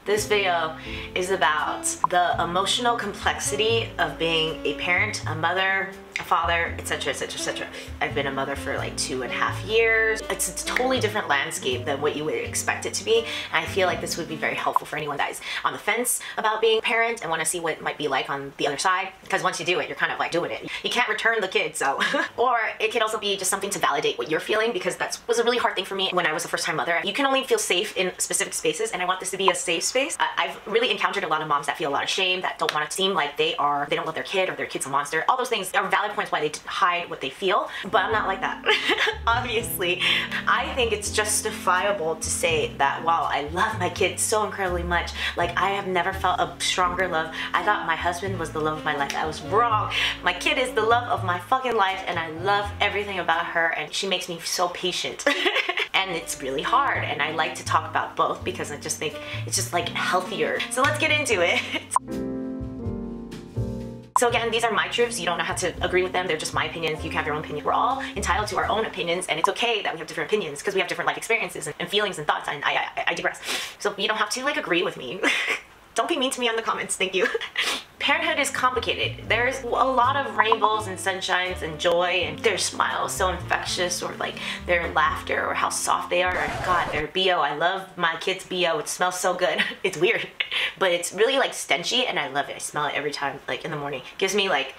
This video is about the emotional complexity of being a parent, a mother, a father, etc, etc, etc. I've been a mother for like 2.5 years. It's a totally different landscape than what you would expect it to be, and I feel like this would be very helpful for anyone that is on the fence about being a parent and want to see what it might be like on the other side, because once you do it, you're kind of like doing it. You can't return the kid, so. Or it could also be just something to validate what you're feeling, because that was a really hard thing for me when I was a first-time mother. You can only feel safe in specific spaces, and I want this to be a safe space. I've really encountered a lot of moms that feel a lot of shame, that don't want to seem like they don't love their kid or their kid's a monster. All those things are valid points why they hide what they feel, but I'm not like that. Obviously, I think it's justifiable to say that while I love my kid so incredibly much, like I have never felt a stronger love. I thought my husband was the love of my life. I was wrong. My kid is the love of my fucking life, and I love everything about her, and she makes me so patient. And it's really hard, and I like to talk about both because I just think it's just like healthier. So let's get into it. So again, these are my truths. You don't have to agree with them. They're just my opinions. You can have your own opinion. We're all entitled to our own opinions, and it's okay that we have different opinions because we have different life experiences and feelings and thoughts, and I digress. So you don't have to like agree with me. Don't be mean to me in the comments, thank you. Parenthood is complicated. There's a lot of rainbows and sunshines and joy, and their smiles so infectious, or like their laughter, or how soft they are. God, their BO, I love my kids' BO. It smells so good. It's weird, but it's really like stenchy, and I love it. I smell it every time, like in the morning. Gives me like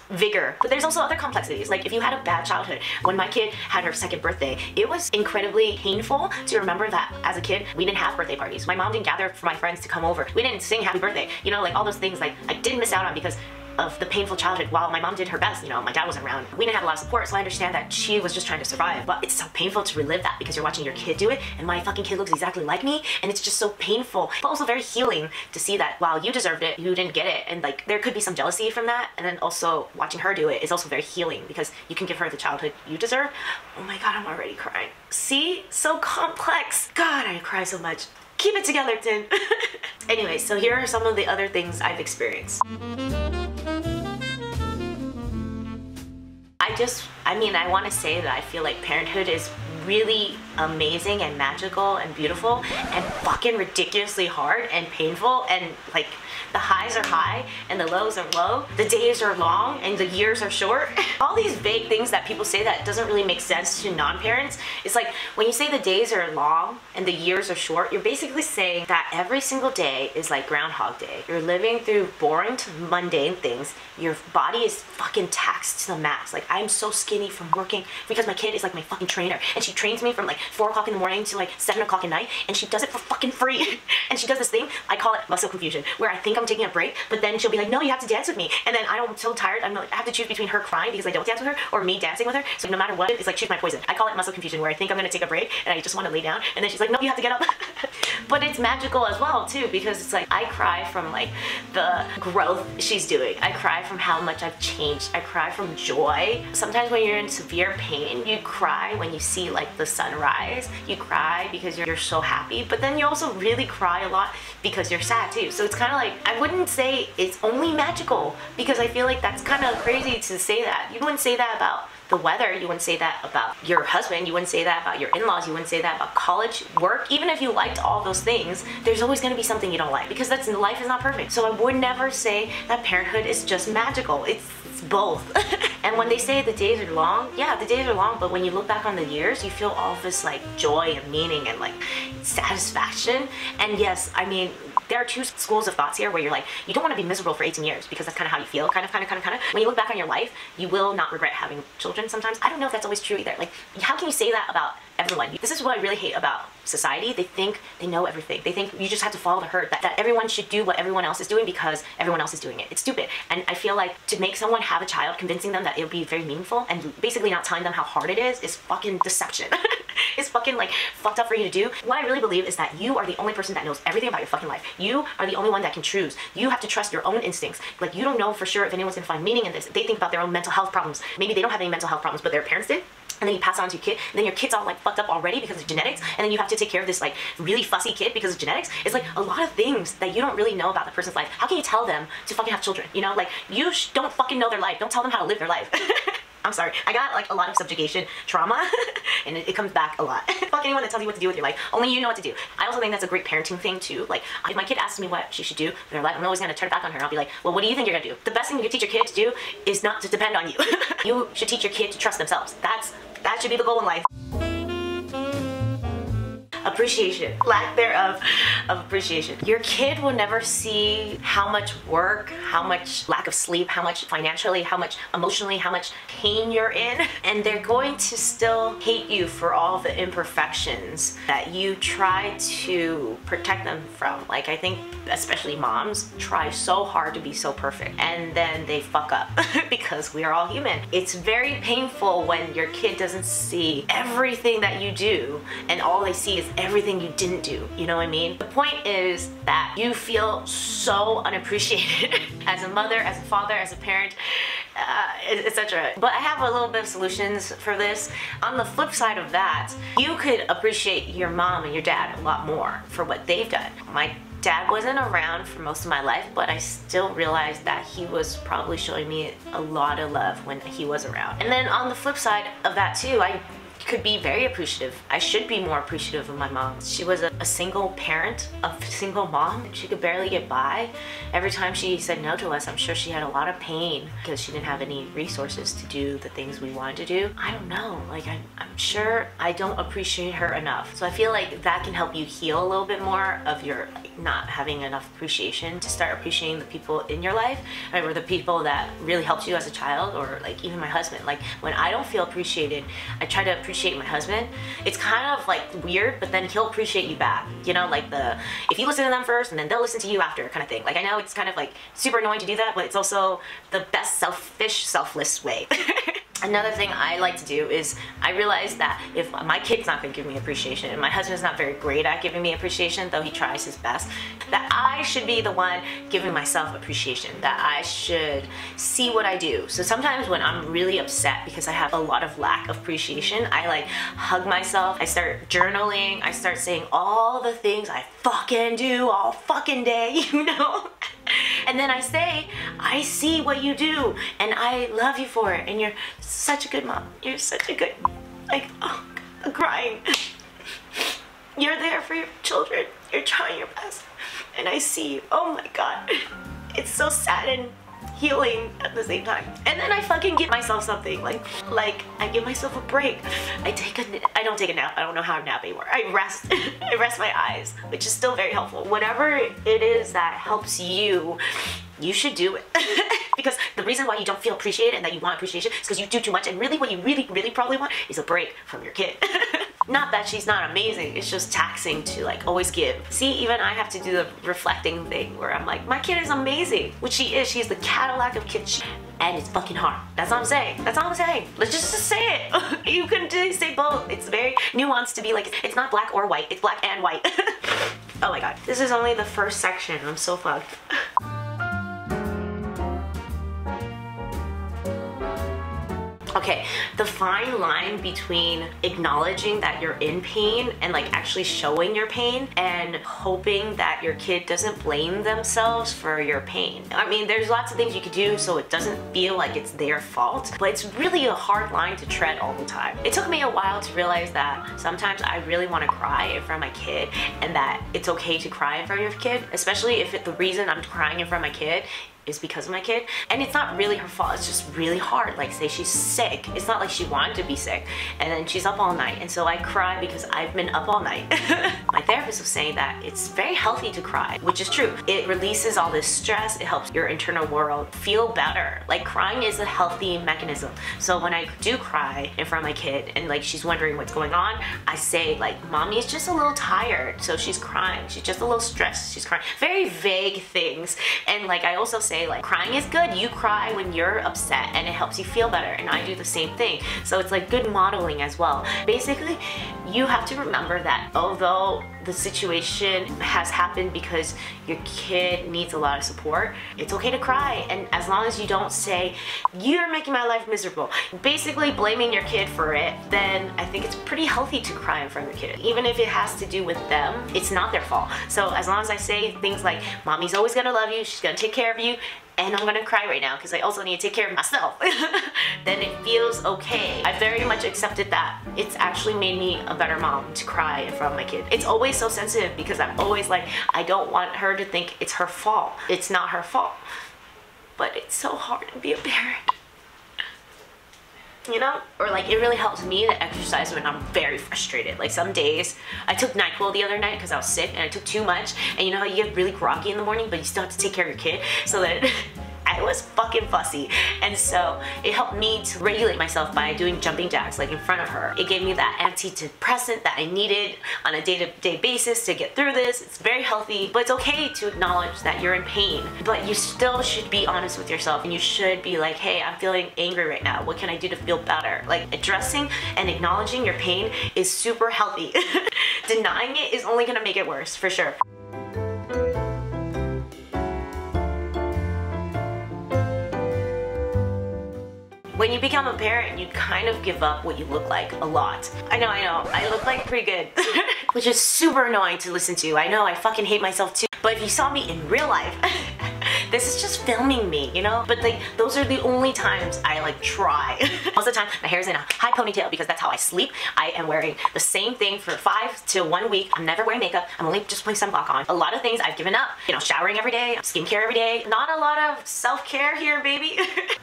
vigor. But there's also other complexities. Like if you had a bad childhood, when my kid had her 2nd birthday, it was incredibly painful to remember that as a kid we didn't have birthday parties. My mom didn't gather for my friends to come over. We didn't sing happy birthday. You know, like all those things like I did miss out on because of the painful childhood. While my mom did her best, you know, my dad wasn't around. We didn't have a lot of support, so I understand that she was just trying to survive. But it's so painful to relive that because you're watching your kid do it, and my fucking kid looks exactly like me, and it's just so painful, but also very healing to see that while you deserved it, you didn't get it, and like there could be some jealousy from that, and then also watching her do it is also very healing because you can give her the childhood you deserve. Oh my god, I'm already crying. See? So complex. God, I cry so much. Keep it together, Tim. Anyway, so here are some of the other things I've experienced. I want to say that I feel like parenthood is really amazing and magical and beautiful and fucking ridiculously hard and painful, and like the highs are high and the lows are low. The days are long and the years are short. All these vague things that people say that doesn't really make sense to non-parents. It's like when you say the days are long and the years are short, you're basically saying that every single day is like Groundhog Day. You're living through boring to mundane things. Your body is fucking taxed to the max. Like I'm so skinny from working because my kid is like my fucking trainer, and she trains me from like 4 o'clock in the morning to like 7 o'clock at night, and she does it for fucking free. And she does this thing, I call it muscle confusion, where I think I'm taking a break, but then she'll be like, no, you have to dance with me. And then I'm so tired, I have to choose between her crying because I don't dance with her or me dancing with her. So no matter what, it's like choose my poison. I call it muscle confusion, where I think I'm gonna take a break and I just want to lay down, and then she's like, no, you have to get up. But it's magical as well too, because it's like I cry from like the growth she's doing. I cry from how much I've changed. I cry from joy. Sometimes when you're in severe pain, you cry when you see like the sunrise. You cry because you're so happy, but then you also really cry a lot because you're sad too. So it's kind of like, I wouldn't say it's only magical, because I feel like that's kind of crazy to say that. You wouldn't say that about the weather, you wouldn't say that about your husband, you wouldn't say that about your in-laws, you wouldn't say that about college, work. Even if you liked all those things, there's always going to be something you don't like, because life is not perfect. So I would never say that parenthood is just magical. It's both. And when they say the days are long, yeah, the days are long, but when you look back on the years, you feel all this like joy and meaning and like satisfaction. And yes, I mean, there are 2 schools of thoughts here, where you're like, you don't want to be miserable for 18 years because that's kind of how you feel, kind of. When you look back on your life, you will not regret having children sometimes. I don't know if that's always true either. Like, how can you say that about everyone? This is what I really hate about society. They think they know everything. They think you just have to follow the herd, that everyone should do what everyone else is doing because everyone else is doing it. It's stupid. And I feel like to make someone have a child, convincing them that it'll be very meaningful and basically not telling them how hard it is fucking deception. It's fucking like fucked up for you to do. What I really believe is that you are the only person that knows everything about your fucking life. You are the only one that can choose. You have to trust your own instincts. Like, you don't know for sure if anyone's gonna find meaning in this. They think about their own mental health problems. Maybe they don't have any mental health problems, but their parents did. And then you pass it on to your kid, and then your kid's all like fucked up already because of genetics, and then you have to take care of this like really fussy kid because of genetics. It's like a lot of things that you don't really know about the person's life. How can you tell them to fucking have children? You know, like, you don't fucking know their life. Don't tell them how to live their life. I'm sorry. I got like a lot of subjugation trauma and it comes back a lot. Fuck anyone that tells you what to do with your life. Only you know what to do. I also think that's a great parenting thing too. Like, if my kid asks me what she should do with her life, I'm always gonna turn it back on her. I'll be like, well, what do you think you're gonna do? The best thing you can teach your kid to do is not to depend on you. You should teach your kid to trust themselves. That should be the goal in life. Appreciation, lack thereof of appreciation. Your kid will never see how much work, how much lack of sleep, how much financially, how much emotionally, how much pain you're in, and they're going to still hate you for all the imperfections that you try to protect them from. Like, I think especially moms try so hard to be so perfect and then they fuck up because we are all human. It's very painful when your kid doesn't see everything that you do and all they see is everything you didn't do, you know what I mean? The point is that you feel so unappreciated as a mother, as a father, as a parent, etc. But I have a little bit of solutions for this. On the flip side of that, you could appreciate your mom and your dad a lot more for what they've done. My dad wasn't around for most of my life, but I still realized that he was probably showing me a lot of love when he was around. And then on the flip side of that too, I could be very appreciative. I should be more appreciative of my mom. She was a single parent, a single mom. She could barely get by. Every time she said no to us, I'm sure she had a lot of pain because she didn't have any resources to do the things we wanted to do. I don't know, like I'm sure I don't appreciate her enough. So I feel like that can help you heal a little bit more of your not having enough appreciation, to start appreciating the people in your life, or the people that really helped you as a child, or like even my husband. Like, when I don't feel appreciated, I try to appreciate my husband. It's kind of like weird, but then he'll appreciate you back. You know, like if you listen to them first and then they'll listen to you after kind of thing. Like, I know it's kind of like super annoying to do that, but it's also the best selfish, selfless way. Another thing I like to do is, I realize that if my kid's not going to give me appreciation, and my husband's not very great at giving me appreciation, though he tries his best, that I should be the one giving myself appreciation, that I should see what I do. So sometimes when I'm really upset because I have a lot of lack of appreciation, I like hug myself, I start journaling, I start saying all the things I fucking do all fucking day, you know? And then I say, I see what you do and I love you for it, and you're such a good mom. You're such a good, like, oh, I'm crying. You're there for your children. You're trying your best. And I see you. Oh my God. It's so sad and healing at the same time. And then I fucking give myself something, like I give myself a break. I don't take a nap. I don't know how to nap anymore. I rest. I rest my eyes, which is still very helpful. Whatever it is that helps you, you should do it. Because the reason why you don't feel appreciated and that you want appreciation is because you do too much, and really what you really probably want is a break from your kid. Not that she's not amazing, it's just taxing to like always give. See, even I have to do the reflecting thing where I'm like, my kid is amazing, which she is. She's the Cadillac of kids, and it's fucking hard. That's all I'm saying. That's all I'm saying. Let's just say it. You can say both. It's very nuanced to be like, it's not black or white, it's black and white. Oh my God. This is only the first section. I'm so fucked. Okay, the fine line between acknowledging that you're in pain and like actually showing your pain, and hoping that your kid doesn't blame themselves for your pain. I mean, there's lots of things you could do so it doesn't feel like it's their fault, but it's really a hard line to tread all the time. It took me a while to realize that sometimes I really want to cry in front of my kid, and that it's okay to cry in front of your kid, especially if the reason I'm crying in front of my kid is because of my kid, and it's not really her fault. It's just really hard. Like, say she's sick, it's not like she wanted to be sick, and then she's up all night, and so I cry because I've been up all night. My therapist was saying that it's very healthy to cry, which is true. It releases all this stress, it helps your internal world feel better. Like, crying is a healthy mechanism. So when I do cry in front of my kid and like she's wondering what's going on, I say like, mommy is just a little tired, so she's crying. She's just a little stressed, she's crying. Very vague things. And like, I also say, like, crying is good. You cry when you're upset and it helps you feel better, and I do the same thing. So it's like good modeling as well. Basically, you have to remember that although the situation has happened because your kid needs a lot of support, it's okay to cry. And as long as you don't say, you're making my life miserable, basically blaming your kid for it, then I think it's pretty healthy to cry in front of your kid. Even if it has to do with them, it's not their fault. So as long as I say things like, mommy's always gonna love you, she's gonna take care of you, and I'm gonna cry right now because I also need to take care of myself, then it feels okay. I very much accepted that. It's actually made me a better mom to cry in front of my kid. It's always so sensitive because I'm always like, I don't want her to think it's her fault. It's not her fault. But it's so hard to be a parent. You know? Or like, it really helps me to exercise when I'm very frustrated. Like some days, I took NyQuil the other night because I was sick and I took too much. And you know how you get really groggy in the morning, but you still have to take care of your kid? So that I was fucking fussy. And so it helped me to regulate myself by doing jumping jacks like in front of her. It gave me that antidepressant that I needed on a day-to-day basis to get through this. It's very healthy, but it's okay to acknowledge that you're in pain. But you still should be honest with yourself and you should be like, hey, I'm feeling angry right now. What can I do to feel better? Like addressing and acknowledging your pain is super healthy. Denying it is only gonna make it worse, for sure. When you become a parent, you kind of give up what you look like a lot. I know, I look like pretty good, which is super annoying to listen to. I know, I fucking hate myself too. But if you saw me in real life, this is just filming me, you know? But like, those are the only times I like try. Most of the time, my hair's in a high ponytail because that's how I sleep. I am wearing the same thing for 5 to 1 week. I'm never wearing makeup. I'm only just putting sunblock on. A lot of things I've given up. You know, showering every day, skincare every day. Not a lot of self-care here, baby.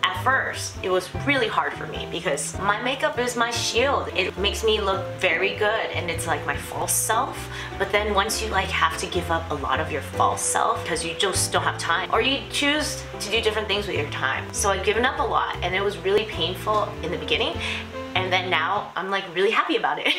At first, it was really hard for me because my makeup is my shield. It makes me look very good and it's like my false self. But then once you like have to give up a lot of your false self because you just don't have time, or you choose to do different things with your time. So I've given up a lot and it was really painful in the beginning, and then now I'm like really happy about it.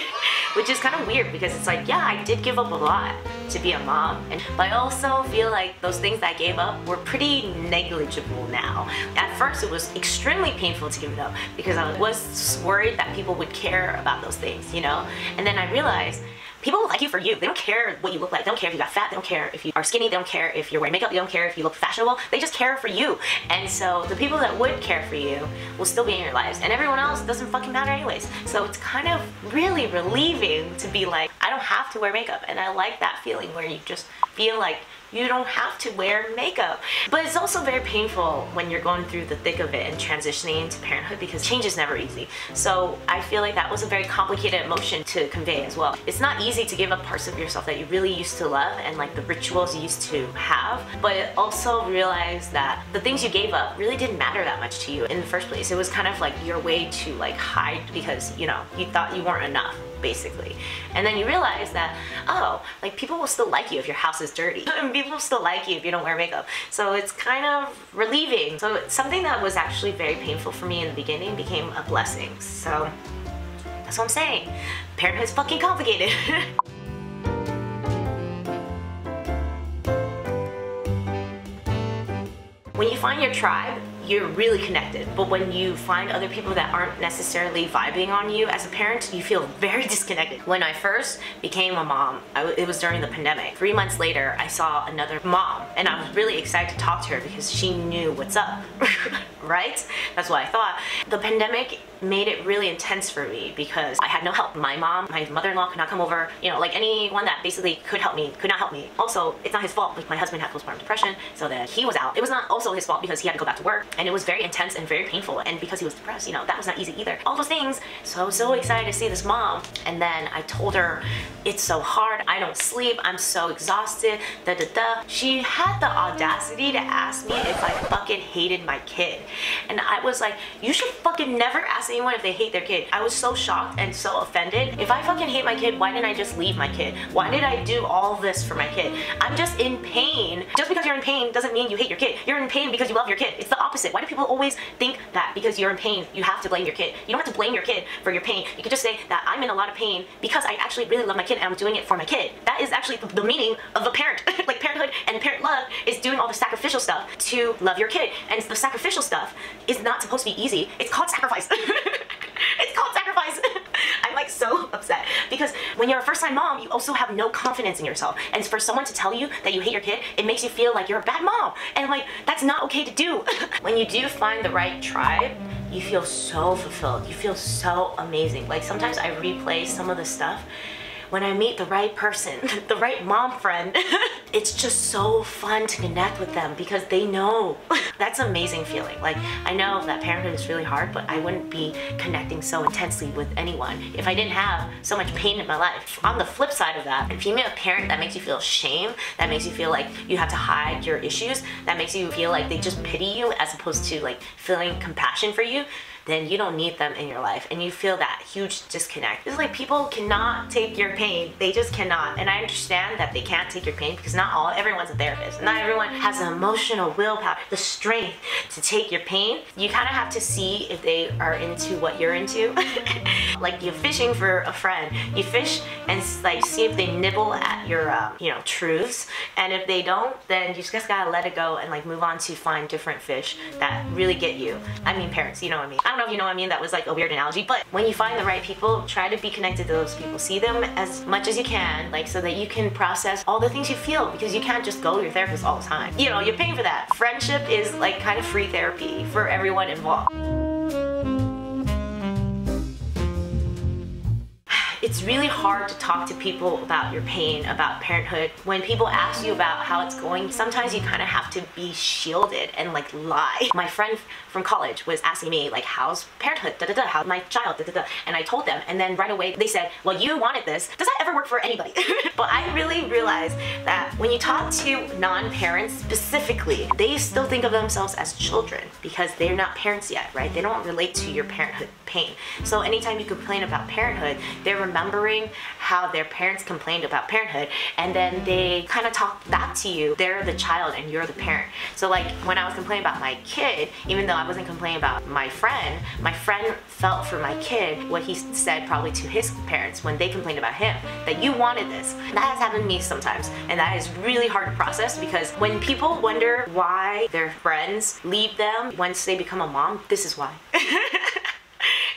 Which is kind of weird because it's like, yeah, I did give up a lot to be a mom, but I also feel like those things that I gave up were pretty negligible now. At first it was extremely painful to give it up because I was worried that people would care about those things, you know? And then I realized people like you for you. They don't care what you look like. They don't care if you got fat. They don't care if you are skinny. They don't care if you're wearing makeup. They don't care if you look fashionable. They just care for you. And so the people that would care for you will still be in your lives. And everyone else doesn't fucking matter anyways. So it's kind of really relieving to be like, I don't have to wear makeup. And I like that feeling where you just feel like you don't have to wear makeup. But it's also very painful when you're going through the thick of it and transitioning into parenthood because change is never easy. So I feel like that was a very complicated emotion to convey as well. It's not easy to give up parts of yourself that you really used to love and like the rituals you used to have, but also realize that the things you gave up really didn't matter that much to you in the first place. It was kind of like your way to like hide because, you know, you thought you weren't enough, basically. And then you realize that, oh, like people will still like you if your house is dirty. And people will still like you if you don't wear makeup. So it's kind of relieving. So something that was actually very painful for me in the beginning became a blessing. So that's what I'm saying. Parenthood is fucking complicated. When you find your tribe, you're really connected. But when you find other people that aren't necessarily vibing on you as a parent, you feel very disconnected. When I first became a mom, it was during the pandemic. 3 months later, I saw another mom, and I was really excited to talk to her because she knew what's up, right? That's what I thought. The pandemic made it really intense for me because I had no help. My mom, my mother-in-law could not come over, you know, like anyone that basically could help me, could not help me. Also, it's not his fault. Like my husband had postpartum depression, so that he was out. It was not also his fault because he had to go back to work, and it was very intense and very painful, and because he was depressed, you know, that was not easy either. All those things. So I was so excited to see this mom, and then I told her, it's so hard, I don't sleep, I'm so exhausted, da da da. She had the audacity to ask me if I fucking hated my kid. And I was like, you should fucking never ask anyone if they hate their kid. I was so shocked and so offended. If I fucking hate my kid, why didn't I just leave my kid? Why did I do all this for my kid? I'm just in pain. Just because you're in pain doesn't mean you hate your kid. You're in pain because you love your kid. It's the opposite. Why do people always think that because you're in pain, you have to blame your kid? You don't have to blame your kid for your pain. You could just say that I'm in a lot of pain because I actually really love my kid and I'm doing it for my kid. That is actually the meaning of a parent. Like parenthood and parent love is doing all the sacrificial stuff to love your kid. And the sacrificial stuff is not supposed to be easy. It's called sacrifice. It's called sacrifice. I'm like so upset because when you're a first-time mom, you also have no confidence in yourself. And for someone to tell you that you hate your kid, it makes you feel like you're a bad mom. And like, that's not okay to do. When you do find the right tribe, you feel so fulfilled. You feel so amazing. Like sometimes I replay some of the stuff when I meet the right person, the right mom friend. it's just so fun to connect with them because they know. That's an amazing feeling. Like, I know that parenthood is really hard, but I wouldn't be connecting so intensely with anyone if I didn't have so much pain in my life. On the flip side of that, if you meet a parent that makes you feel shame, that makes you feel like you have to hide your issues, that makes you feel like they just pity you as opposed to like feeling compassion for you, then you don't need them in your life and you feel that huge disconnect. It's like people cannot take your pain. They just cannot. And I understand that they can't take your pain because not everyone's a therapist. Not everyone has the emotional willpower, the strength to take your pain. You kind of have to see if they are into what you're into. Like you're fishing for a friend. You fish and like see if they nibble at your truths. And if they don't, then you just gotta let it go and like move on to find different fish that really get you. I mean parents, you know what I mean. I don't know if you know what I mean, that was like a weird analogy, but when you find the right people, try to be connected to those people. See them as much as you can, like so that you can process all the things you feel, because you can't just go to your therapist all the time. You know, you're paying for that. Friendship is like kind of free therapy for everyone involved. It's really hard to talk to people about your pain, about parenthood. When people ask you about how it's going, sometimes you kind of have to be shielded and like lie. My friend from college was asking me like, how's parenthood, how's my child, and I told them, and then right away they said, well, you wanted this. Does that ever work for anybody? But I really realized that when you talk to non-parents specifically, they still think of themselves as children because they're not parents yet, right? They don't relate to your parenthood pain. So anytime you complain about parenthood, they're remembering how their parents complained about parenthood, and then they kind of talk back to you. They're the child and you're the parent. So like when I was complaining about my kid, even though I wasn't complaining about my friend felt for my kid what he said probably to his parents when they complained about him, that you wanted this. That has happened to me sometimes, and that is really hard to process because when people wonder why their friends leave them once they become a mom, this is why.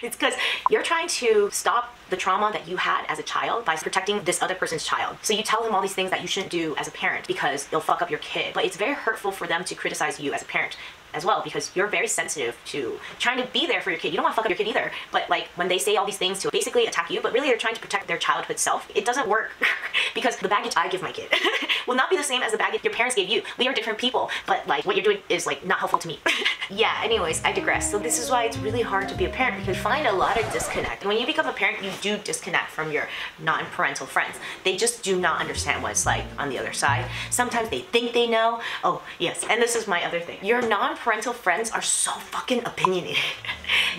It's because you're trying to stop the trauma that you had as a child by protecting this other person's child. So you tell them all these things that you shouldn't do as a parent because you'll fuck up your kid. But it's very hurtful for them to criticize you as a parent as well, because you're very sensitive to trying to be there for your kid. You don't want to fuck up your kid either. But like when they say all these things to basically attack you, but really they're trying to protect their childhood self, it doesn't work. Because the baggage I give my kid will not be the same as the baggage your parents gave you. We are different people, but like what you're doing is like not helpful to me. Yeah, anyways, I digress. So this is why it's really hard to be a parent, because you find a lot of disconnect. When you become a parent, you do disconnect from your non-parental friends. They just do not understand what it's like on the other side. Sometimes they think they know. Oh, yes, and this is my other thing. Your non-parental friends are so fucking opinionated.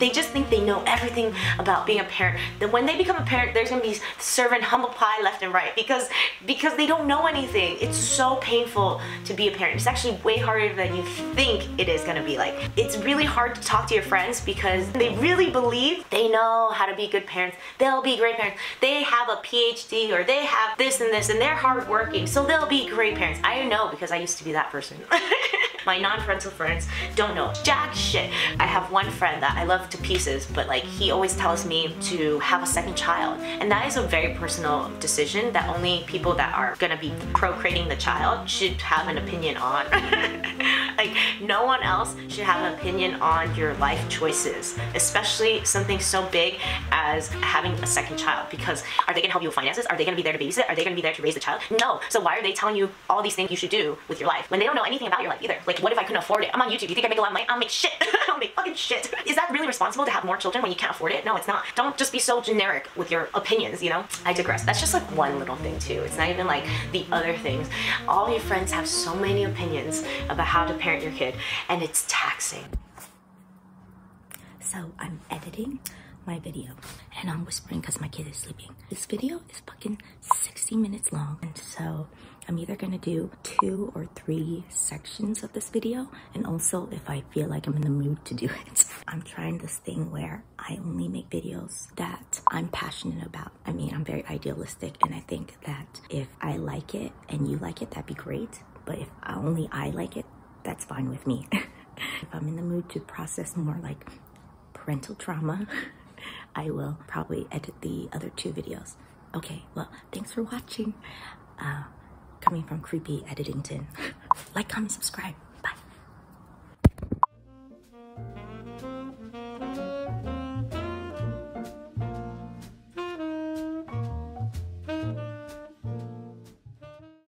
They just think they know everything about being a parent. Then when they become a parent, there's gonna be serving humble pie left and right because they don't know anything. It's so painful to be a parent. It's actually way harder than you think it is gonna be. Like, it's really hard to talk to your friends because they really believe they know how to be good parents. They'll be great parents. They have a PhD or they have this and this and they're hardworking, so they'll be great parents. I know because I used to be that person. My non-parental friends don't know jack shit. I have one friend that I love to pieces, but like he always tells me to have a second child, and that is a very personal decision that only people that are gonna be procreating the child should have an opinion on. Like no one else should have an opinion on your life choices, especially something so big as having a second child, because are they gonna help you with finances? Are they gonna be there to babysit? Are they gonna be there to raise the child? No. So why are they telling you all these things you should do with your life when they don't know anything about your life either? Like, what if I couldn't afford it? I'm on YouTube. You think I make a lot of money? I'll make shit. I'll make fucking shit. Is that really responsible to have more children when you can't afford it? No, it's not. Don't just be so generic with your opinions, you know? I digress. That's just like one little thing too. It's not even like the other things. All your friends have so many opinions about how to parent your kid, and it's taxing. So I'm editing my video and I'm whispering because my kid is sleeping. This video is fucking 60 minutes long, and so I'm either gonna do 2 or 3 sections of this video, and also if I feel like I'm in the mood to do it. I'm trying this thing where I only make videos that I'm passionate about. I mean, I'm very idealistic, and I think that if I like it and you like it, that'd be great. But if only I like it, that's fine with me. If I'm in the mood to process more like parental trauma, I will probably edit the other 2 videos. Okay, well, thanks for watching. Coming from Creepy Editington. Like, comment, subscribe.